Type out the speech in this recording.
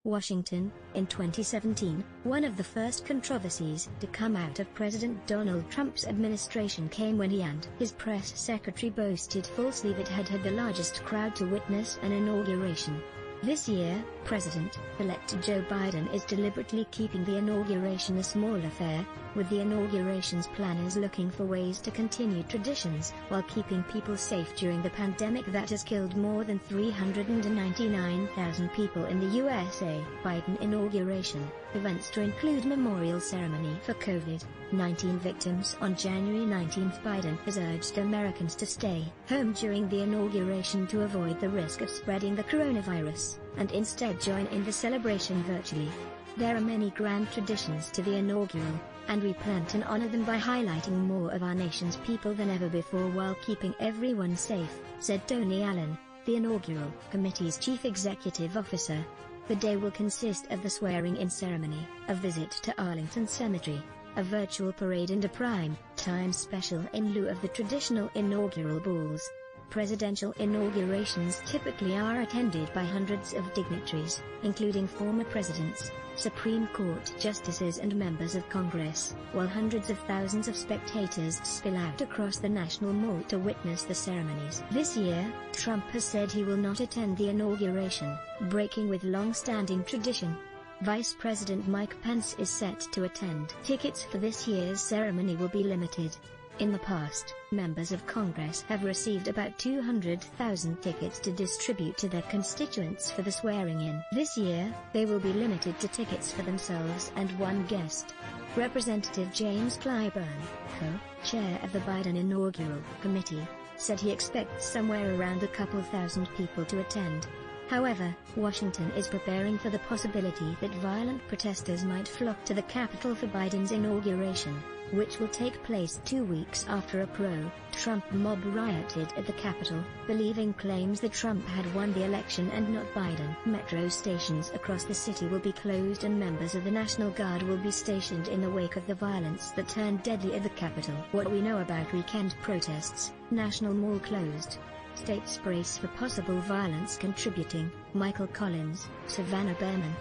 Washington. In 2017, one of the first controversies to come out of President Donald Trump's administration came when he and his press secretary boasted falsely that had the largest crowd to witness an inauguration. This year, President-elect Joe Biden is deliberately keeping the inauguration a small affair, with the inauguration's planners looking for ways to continue traditions while keeping people safe during the pandemic that has killed more than 399,000 people in the USA. Biden inauguration events to include memorial ceremony for COVID-19 victims on January 19. Biden has urged Americans to stay home during the inauguration to avoid the risk of spreading the coronavirus, and instead join in the celebration virtually. There are many grand traditions to the inaugural, and we plan to honor them by highlighting more of our nation's people than ever before while keeping everyone safe, said Tony Allen, the inaugural committee's chief executive officer. The day will consist of the swearing-in ceremony, a visit to Arlington Cemetery, a virtual parade and a prime-time special in lieu of the traditional inaugural balls. Presidential inaugurations typically are attended by hundreds of dignitaries, including former presidents, Supreme Court justices and members of Congress, while hundreds of thousands of spectators spill out across the National Mall to witness the ceremonies. This year, Trump has said he will not attend the inauguration, breaking with long-standing tradition. Vice President Mike Pence is set to attend. Tickets for this year's ceremony will be limited. In the past, members of Congress have received about 200,000 tickets to distribute to their constituents for the swearing-in. This year, they will be limited to tickets for themselves and one guest. Representative James Clyburn, co-chair of the Biden Inaugural Committee, said he expects somewhere around a couple thousand people to attend. However, Washington is preparing for the possibility that violent protesters might flock to the Capitol for Biden's inauguration, which will take place 2 weeks after a pro-Trump mob rioted at the Capitol, believing claims that Trump had won the election and not Biden. Metro stations across the city will be closed and members of the National Guard will be stationed in the wake of the violence that turned deadly at the Capitol. What we know about weekend protests: National Mall closed. States brace for possible violence contributing. Michael Collins, Savannah Behrman.